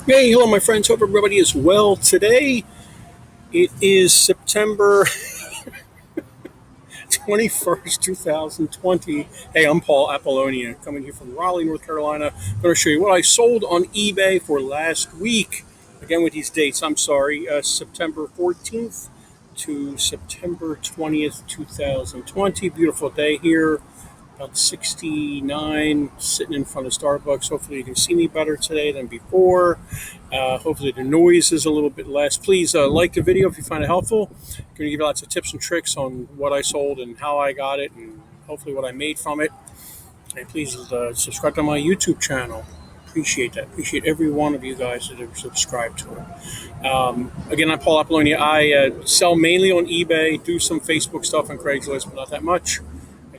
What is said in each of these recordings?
Hey, hello, my friends. Hope everybody is well. Today, it is September 21st, 2020. Hey, I'm Paul Apollonia, coming here from Raleigh, North Carolina. I'm going to show you what I sold on eBay for last week. Again, with these dates, I'm sorry, September 14th to September 20th, 2020. Beautiful day here. About 69, sitting in front of Starbucks. Hopefully you can see me better today than before. Hopefully the noise is a little bit less. Please like the video if you find it helpful. I'm going to give you lots of tips and tricks on what I sold and how I got it and hopefully what I made from it. And please subscribe to my YouTube channel. Appreciate that. Appreciate every one of you guys that have subscribed to it. Again, I'm Paul Apollonia. I sell mainly on eBay, do some Facebook stuff on Craigslist, but not that much.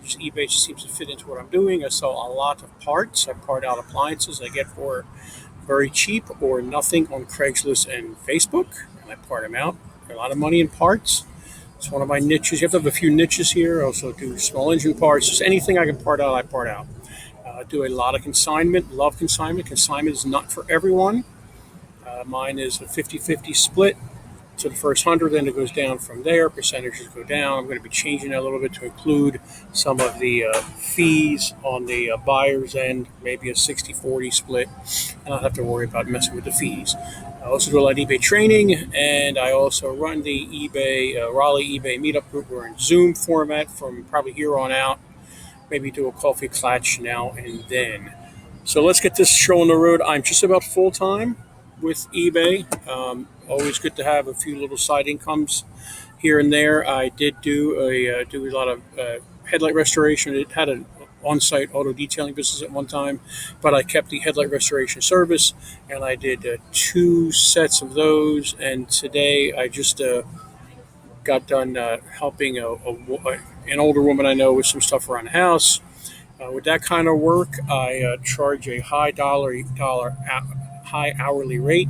eBay just seems to fit into what I'm doing. I sell a lot of parts. I part out appliances I get for very cheap or nothing on Craigslist and Facebook, and I part them out. A lot of money in parts. It's one of my niches. You have to have a few niches here. I also do small engine parts. Just anything I can part out, I part out. I do a lot of consignment. Love consignment. Consignment is not for everyone. Mine is a 50-50 split. So the first 100, then it goes down from there. Percentages go down. I'm going to be changing that a little bit to include some of the fees on the buyer's end, maybe a 60-40 split. And I'll have to worry about messing with the fees. I also do a lot of eBay training, and I also run the Raleigh eBay Meetup Group. We're in Zoom format from probably here on out. Maybe do a coffee clutch now and then. So let's get this show on the road. I'm just about full-time with eBay. Always good to have a few little side incomes here and there. I did do a lot of headlight restoration. It had an on-site auto detailing business at one time, but I kept the headlight restoration service, and I did 2 sets of those. And today I just got done helping an older woman I know with some stuff around the house. With that kind of work, I charge a high hourly rate,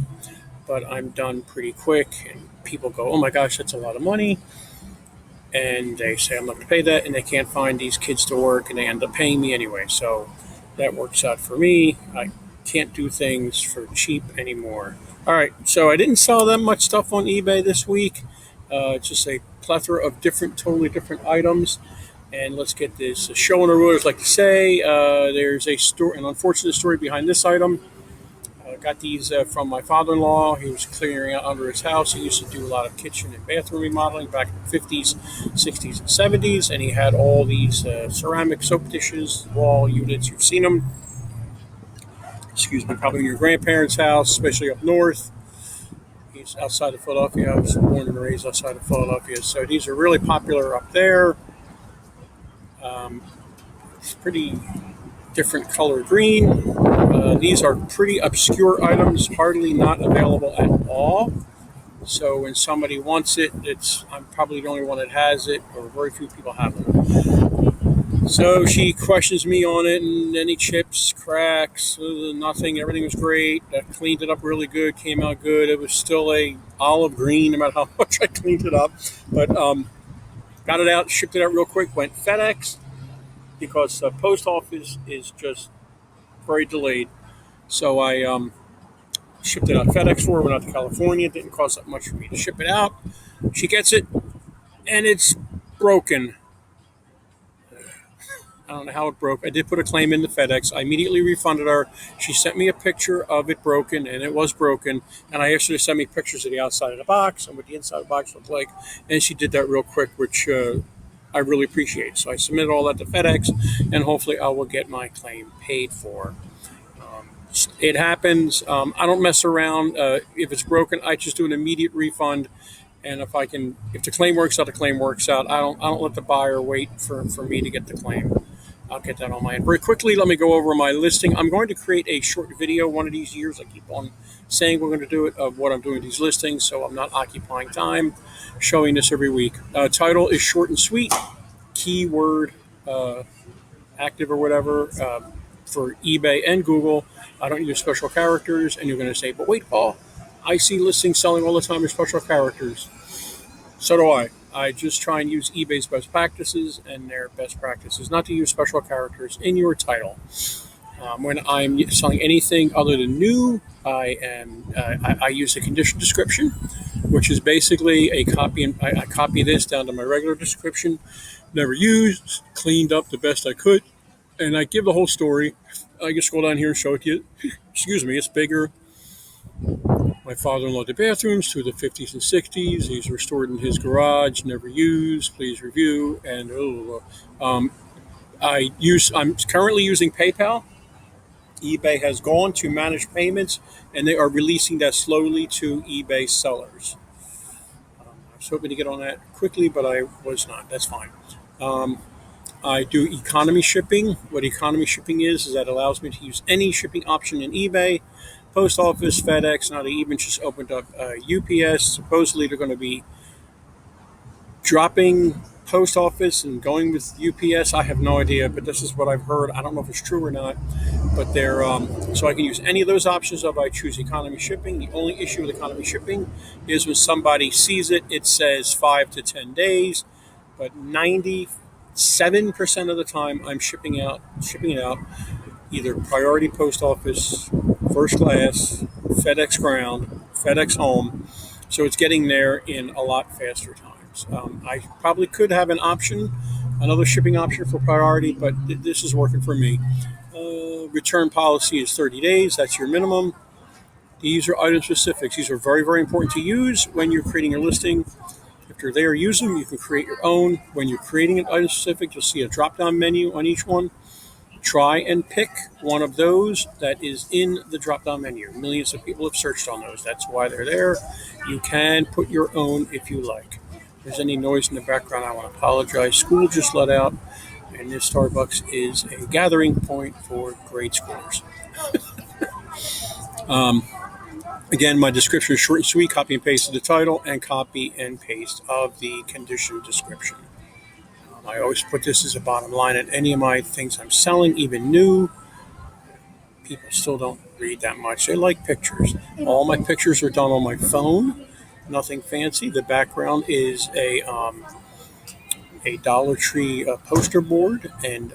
but I'm done pretty quick, and people go, oh my gosh, that's a lot of money, and they say I'm not going to pay that, and they can't find these kids to work, and they end up paying me anyway. So that works out for me. I can't do things for cheap anymore. All right, so I didn't sell that much stuff on eBay this week. Just a plethora of totally different items. And let's get this show on the road. As I like to say, there's an unfortunate story behind this item. Got these from my father-in-law. He was clearing out under his house. He used to do a lot of kitchen and bathroom remodeling back in the 50s, 60s, and 70s. And he had all these ceramic soap dishes, wall units. You've seen them. Excuse me, probably in your grandparents' house, especially up north. He's outside of Philadelphia. I was born and raised outside of Philadelphia. So these are really popular up there. It's pretty different color green. These are pretty obscure items, hardly not available at all. So when somebody wants it, I'm probably the only one that has it, or very few people have them. So she questions me on it, and any chips, cracks, nothing. Everything was great. I cleaned it up really good, came out good. It was still a olive green no matter how much I cleaned it up. But got it out, shipped it out real quick, went FedEx, because the post office is just very delayed. So I shipped it out FedEx for her, went out to California. It didn't cost that much for me to ship it out. She gets it, and it's broken. I don't know how it broke. I did put a claim in the FedEx. I immediately refunded her. She sent me a picture of it broken, and it was broken. And I asked her to send me pictures of the outside of the box and what the inside of the box looked like. And she did that real quick, which I really appreciate. So I submitted all that to FedEx, and hopefully I will get my claim paid for. It happens. I don't mess around. If it's broken, I just do an immediate refund. And if the claim works out, the claim works out. I don't let the buyer wait for me to get the claim. I'll get that on my end. Very quickly, let me go over my listing. I'm going to create a short video one of these years. I keep on saying we're going to do it, of what I'm doing with these listings, so I'm not occupying time showing this every week. Title is short and sweet. Keyword active or whatever for eBay and Google. I don't use special characters, and you're going to say, but wait, Paul, I see listings selling all the time with special characters. So do I. I just try and use eBay's best practices and their best practices, not to use special characters in your title. When I'm selling anything other than new, I use a condition description, which is basically a copy, and I copy this down to my regular description, never used, cleaned up the best I could, and I give the whole story. I can scroll down here and show it to you. Excuse me, it's bigger. My father-in-law did bathrooms through the 50s and 60s. He's restored in his garage, never used. Please review. And I'm currently using PayPal. eBay has gone to manage payments, and they are releasing that slowly to eBay sellers. I was hoping to get on that quickly, but I was not. That's fine. I do economy shipping. What economy shipping is that it allows me to use any shipping option in eBay. Post office, FedEx, now they even just opened up UPS. Supposedly they're going to be dropping post office and going with UPS. I have no idea, but this is what I've heard. I don't know if it's true or not, but they're so I can use any of those options if I choose economy shipping. The only issue with economy shipping is when somebody sees it, it says 5 to 10 days, but 97% of the time I'm shipping it out either priority post office, first class, FedEx ground, FedEx home. So it's getting there in a lot faster times. I probably could have another shipping option for priority, but this is working for me. Return policy is 30 days. That's your minimum. These are item specifics. These are very, very important to use when you're creating your listing. If you're there, use them. You can create your own. When you're creating an item specific, you'll see a drop-down menu on each one. Try and pick one of those that is in the drop-down menu. Millions of people have searched on those. That's why they're there. You can put your own if you like. If there's any noise in the background, I want to apologize. School just let out, and this Starbucks is a gathering point for grade schoolers. Again, my description is short and sweet. Copy and paste of the title and copy and paste of the condition description. I always put this as a bottom line at any of my things I'm selling, even new. People still don't read that much. They like pictures. All my pictures are done on my phone. Nothing fancy. The background is a Dollar Tree poster board and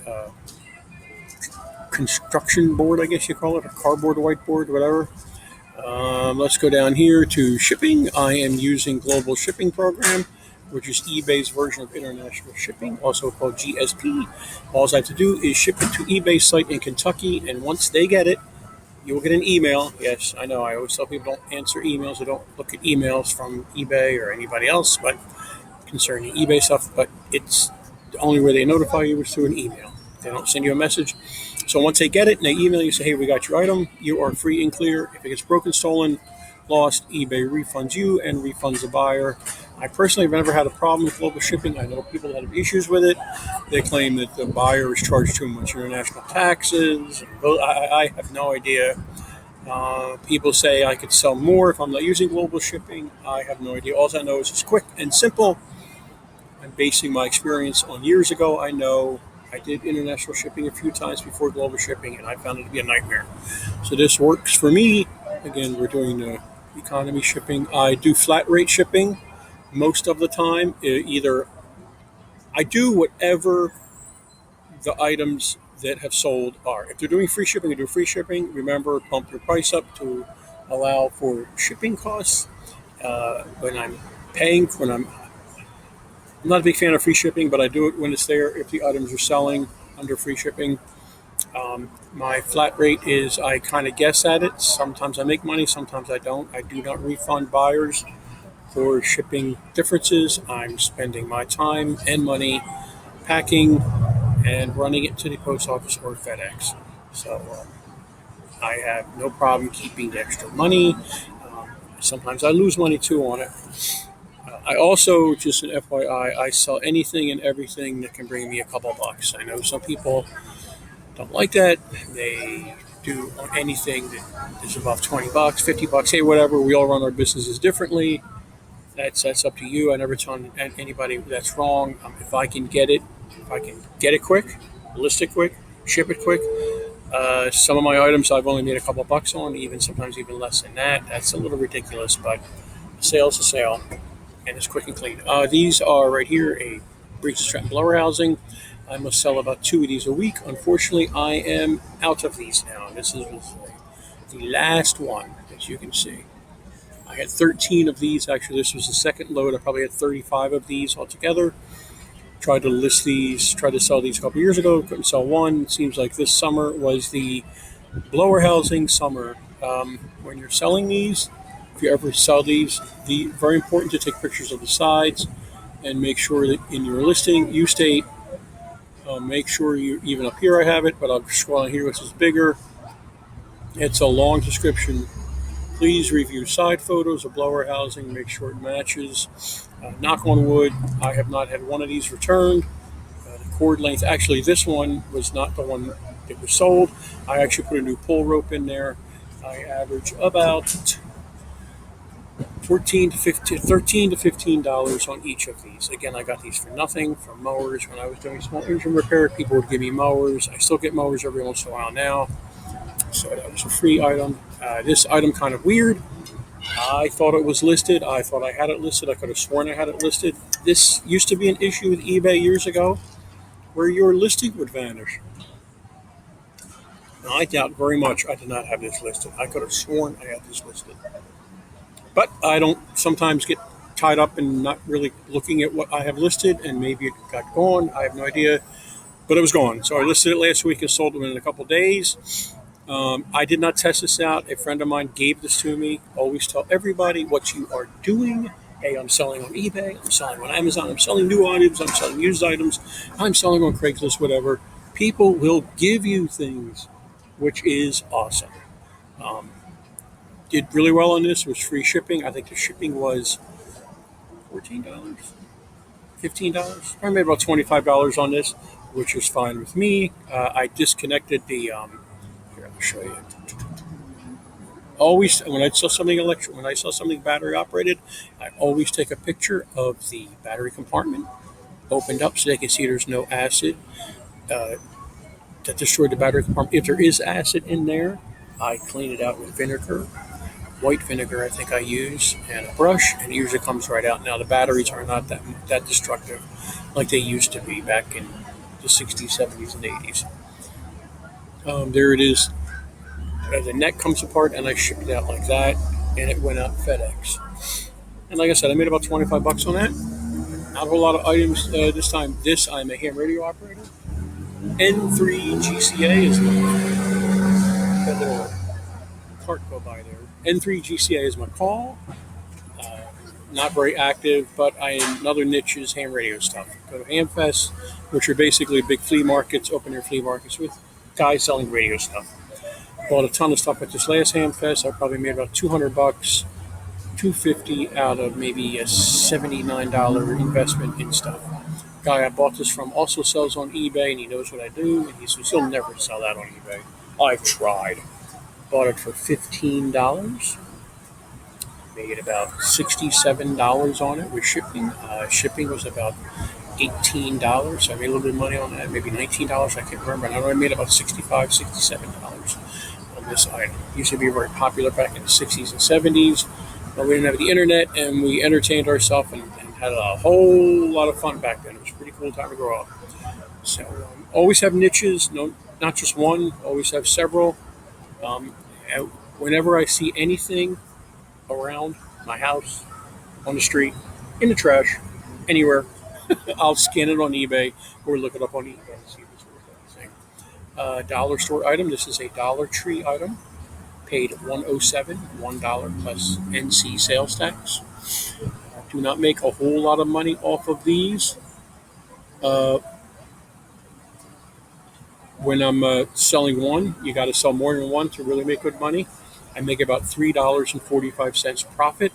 construction board, I guess you call it, a cardboard whiteboard, whatever. Let's go down here to shipping. I am using Global Shipping Program, which is eBay's version of international shipping, also called GSP. All I have to do is ship it to eBay's site in Kentucky, and once they get it, you will get an email. Yes, I know, I always tell people don't answer emails or don't look at emails from eBay or anybody else, but concerning eBay stuff, but it's the only way they notify you is through an email. They don't send you a message. So once they get it and they email you, say, hey, we got your item, you are free and clear. If it gets broken, stolen, lost, eBay refunds you and refunds the buyer. I personally have never had a problem with global shipping. I know people that have issues with it. They claim that the buyer is charged too much international taxes. I have no idea. People say I could sell more if I'm not using global shipping. I have no idea. All I know is it's quick and simple. I'm basing my experience on years ago. I know I did international shipping a few times before global shipping, and I found it to be a nightmare. So this works for me. Again, we're doing economy shipping. I do flat rate shipping most of the time. Either I do whatever the items that have sold are. If they're doing free shipping, I do free shipping. Remember, pump your price up to allow for shipping costs. I'm not a big fan of free shipping, but I do it when it's there if the items are selling under free shipping. My flat rate is I kind of guess at it. Sometimes I make money, sometimes I don't. I do not refund buyers for shipping differences. I'm spending my time and money packing and running it to the post office or FedEx. So I have no problem keeping the extra money. Sometimes I lose money too on it. I also, just an FYI, I sell anything and everything that can bring me a couple bucks. I know some people don't like that. They do anything that is above 20 bucks, 50 bucks, hey, whatever. We all run our businesses differently. That's up to you. I never tell anybody that's wrong. If I can get it quick, list it quick, ship it quick. Some of my items I've only made a couple bucks on, sometimes even less than that. That's a little ridiculous, but a sale's a sale, and it's quick and clean. These are right here, a breech strap blower housing. I must sell about 2 of these a week. Unfortunately, I am out of these now. This is the last one, as you can see. I had 13 of these. Actually, this was the second load. I probably had 35 of these altogether. Tried to list these, tried to sell these a couple years ago. Couldn't sell one. It seems like this summer was the blower housing summer. When you're selling these, if you ever sell these, very important to take pictures of the sides and make sure that in your listing you state, make sure you, even up here I have it, but I'll scroll on here which is bigger. It's a long description. Please review side photos of blower housing, make sure it matches. Knock on wood, I have not had one of these returned. The cord length, actually this one was not the one that was sold. I actually put a new pull rope in there. I average about $13 to $15 on each of these. Again, I got these for nothing from mowers. When I was doing small engine repair, people would give me mowers. I still get mowers every once in a while now. So that was a free item. This item kind of weird. I thought it was listed. I thought I had it listed. I could have sworn I had it listed. This used to be an issue with eBay years ago where your listing would vanish. Now, I doubt very much I did not have this listed. I could have sworn I had this listed. But I don't sometimes get tied up in not really looking at what I have listed, and maybe it got gone. I have no idea. But it was gone. So I listed it last week and sold it in a couple of days. I did not test this out. A friend of mine gave this to me. Always tell everybody what you are doing. Hey, I'm selling on eBay. I'm selling on Amazon. I'm selling new items. I'm selling used items. I'm selling on Craigslist, whatever. People will give you things, which is awesome. Did really well on this. It was free shipping. I think the shipping was $14, $15. Probably made about $25 on this, which is fine with me. I disconnected the... here, I'll show you. Always, when I sell something battery operated, I always take a picture of the battery compartment opened up so they can see there's no acid that destroyed the battery compartment. If there is acid in there, I clean it out with vinegar, white vinegar I think I use, and a brush, and it usually comes right out. Now the batteries are not that destructive like they used to be back in the 60s, 70s, and 80s. There it is. The neck comes apart, and I shipped it out like that, and it went out FedEx. And like I said, I made about $25 on that. Not a whole lot of items this time. I'm a ham radio operator. N3 GCA is my little cart go by there. N3 GCA is my call. Not very active, but another niche is ham radio stuff. Go to Hamfest, which are basically big flea markets, open air flea markets with guys selling radio stuff. Bought a ton of stuff at this last Hamfest. I probably made about $200, $250 out of maybe a $79 investment in stuff. Guy I bought this from also sells on eBay, and he knows what I do, and he says he'll never sell that on eBay. I've tried. Bought it for $15. Made about $67 on it with shipping. Shipping was about $18, so I made a little bit of money on that, maybe $19, I can't remember. And I know I made about $65, $67 on this item. It used to be very popular back in the 60s and 70s, but we didn't have the internet, and we entertained ourselves and had a whole lot of fun back then. It was a pretty cool time to grow up. So always have niches, not just one, always have several. Whenever I see anything around my house, on the street, in the trash, anywhere, I'll scan it on eBay or look it up on eBay and see if it's worth anything. Dollar store item. This is a Dollar Tree item. Paid $107, $1 plus NC sales tax. Do not make a whole lot of money off of these. When I'm selling one, you got to sell more than one to really make good money. I make about $3.45 profit,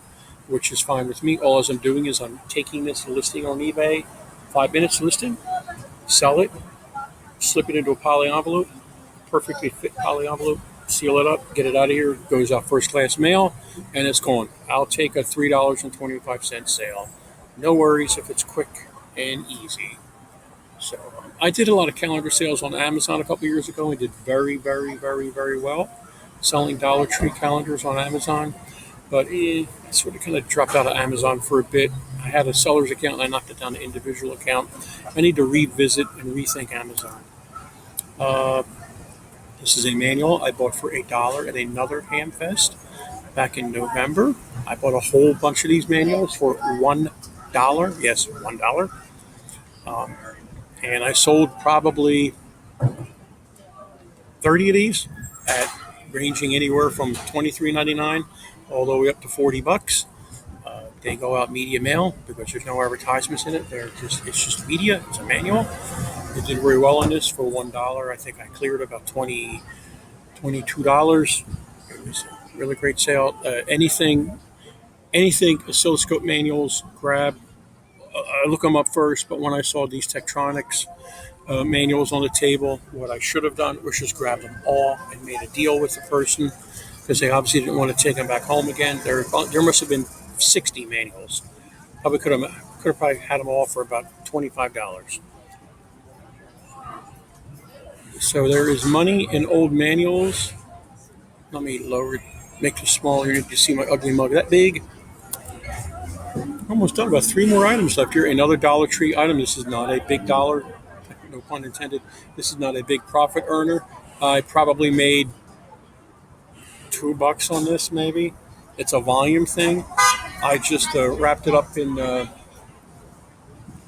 which is fine with me. All I'm doing is I'm taking this listing on eBay, 5 minutes listing, sell it, slip it into a poly envelope, perfectly fit poly envelope, seal it up, get it out of here, goes out first class mail, and it's gone. I'll take a $3.25 sale. No worries if it's quick and easy. So I did a lot of calendar sales on Amazon a couple years ago and did very, very, very, very well selling Dollar Tree calendars on Amazon. But it sort of kind of dropped out of Amazon for a bit. I had a seller's account and I knocked it down to individual account. I need to revisit and rethink Amazon. This is a manual I bought for $1 at another Hamfest back in November. I bought a whole bunch of these manuals for $1. Yes, $1. And I sold probably 30 of these at ranging anywhere from $23.99 all the way up to $40. They go out media mail because there's no advertisements in it. It's just media. It's a manual. It did very well on this for $1. I think I cleared about $22. It was a really great sale. Anything oscilloscope manuals, grab. I look them up first, but when I saw these Tektronix manuals on the table, what I should have done was just grab them all and made a deal with the person because they obviously didn't want to take them back home again. There must have been 60 manuals. Probably could have probably had them all for about $25. So there is money in old manuals. Let me lower it, make it smaller. You can see my ugly mug that big. Almost done. About 3 more items left here. Another Dollar Tree item. This is not a big dollar. No pun intended. This is not a big profit earner. I probably made $2 on this, maybe. It's a volume thing. I just wrapped it up in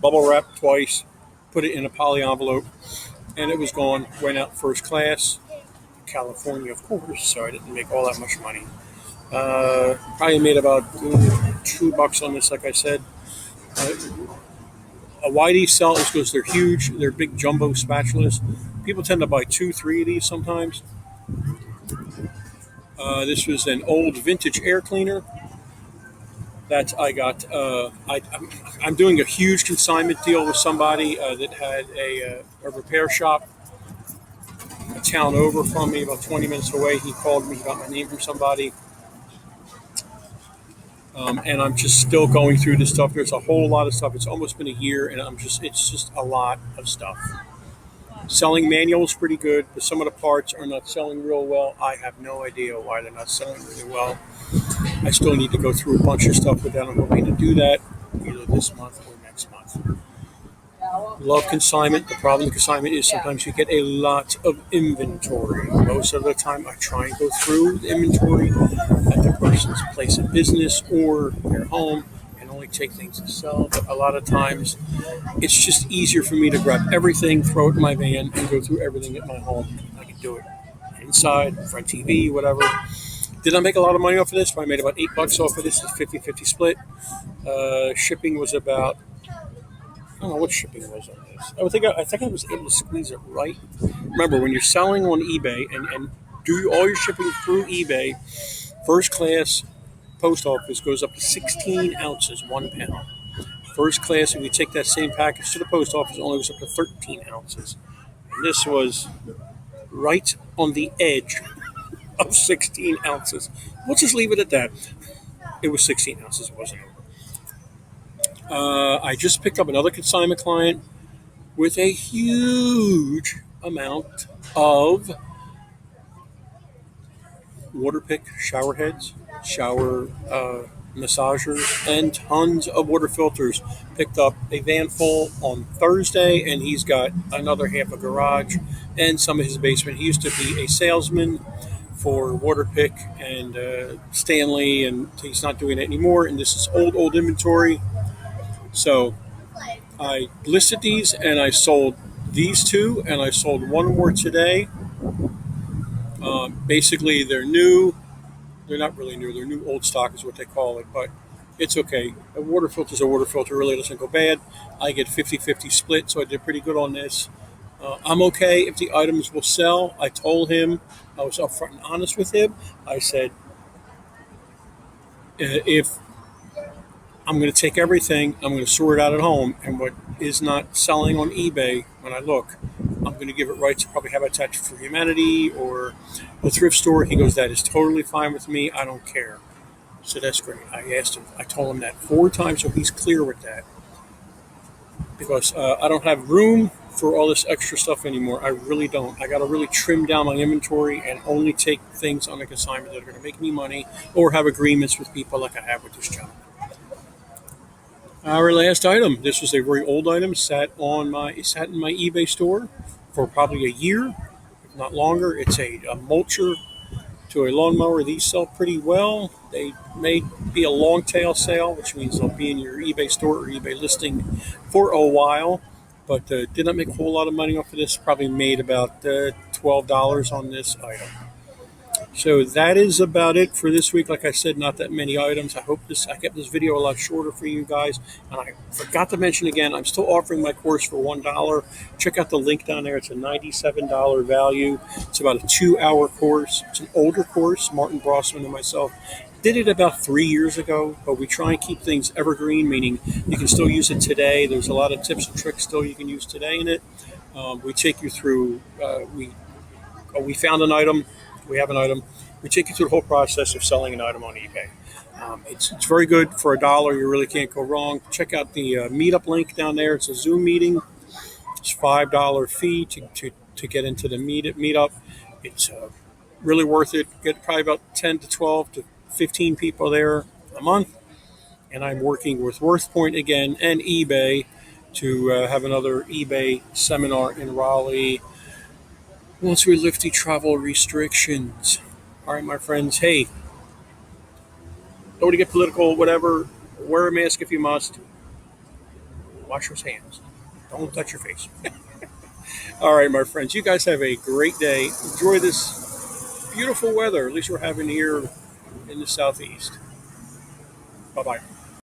bubble wrap twice, put it in a poly envelope, and it was gone. Went out first class, California, of course, so I didn't make all that much money. Probably made about $2 on this, like I said. Why these sell is because they're huge. They're big jumbo spatulas. People tend to buy 2, 3 of these sometimes. This was an old vintage air cleaner that I got. I'm doing a huge consignment deal with somebody that had a repair shop a town over from me, about 20 minutes away. He called me, got my name from somebody. And I'm just still going through this stuff. There's a whole lot of stuff. It's almost been a year, and it's just a lot of stuff. Selling manuals pretty good, but some of the parts are not selling real well. I have no idea why they're not selling really well. I still need to go through a bunch of stuff with that. I'm hoping to do that either this month or next month. Love consignment. The problem with consignment is sometimes you get a lot of inventory. Most of the time I try and go through the inventory at the person's place of business or their home and only take things to sell. But a lot of times it's just easier for me to grab everything, throw it in my van, and go through everything at my home. I can do it inside, front TV, whatever. Did I make a lot of money off of this? I made about $8 off of this. It's 50-50 split. Shipping was about, I don't know what shipping was on this. I think I was able to squeeze it right. Remember, when you're selling on eBay and do all your shipping through eBay, first class post office goes up to 16 ounces, 1 pound. First class, if you take that same package to the post office, it only goes up to 13 ounces. And this was right on the edge of 16 ounces. We'll just leave it at that. It was 16 ounces. It wasn't over. I just picked up another consignment client with a huge amount of water pick shower heads, shower massagers, and tons of water filters. Picked up a van full on Thursday, and he's got another half a garage and some of his basement. He used to be a salesman for Waterpik and Stanley, and he's not doing it anymore. And this is old inventory. So I listed these, and I sold these 2, and I sold 1 more today. Basically, they're new. They're not really new. They're new old stock is what they call it, but it's okay. A water filter is a water filter. Really doesn't go bad. I get 50-50 split, so I did pretty good on this. I'm okay if the items will sell. I told him, I was upfront and honest with him. I said, if I'm going to take everything, I'm going to sort it out at home, and what is not selling on eBay, when I look, I'm going to give it right to probably Habitat for Humanity or the thrift store. He goes, that is totally fine with me. I don't care. So that's great. I asked him, I told him that 4 times, so he's clear with that. Because I don't have room for all this extra stuff anymore. I really don't. I got to really trim down my inventory and only take things on a consignment that are going to make me money or have agreements with people like I have with this gentleman. Our last item. This was a very old item. It sat in my eBay store for probably a year, if not longer. It's a Mulcher to a lawnmower. These sell pretty well. They may be a long tail sale, which means they'll be in your eBay store or eBay listing for a while. But did not make a whole lot of money off of this. Probably made about $12 on this item. So that is about it for this week. Like I said, not that many items. I kept this video a lot shorter for you guys. And I forgot to mention again, I'm still offering my course for $1. Check out the link down there. It's a $97 value. It's about a 2-hour course. It's an older course. Martin Brossman and myself did it about 3 years ago, but we try and keep things evergreen, meaning you can still use it today. There's a lot of tips and tricks still you can use today in it. We take you through, we found an item. We have an item. We take you through the whole process of selling an item on eBay. It's very good for $1. You really can't go wrong. Check out the Meetup link down there. It's a Zoom meeting. It's $5 fee to get into the Meetup. It's really worth it. Get probably about 10 to 12 to 15 people there a month. And I'm working with WorthPoint again and eBay to have another eBay seminar in Raleigh once we lift the travel restrictions. All right, my friends. Hey, don't want to get political, whatever. Wear a mask if you must. Wash your hands. Don't touch your face. All right, my friends. You guys have a great day. Enjoy this beautiful weather. At least we're having here in the Southeast. Bye-bye.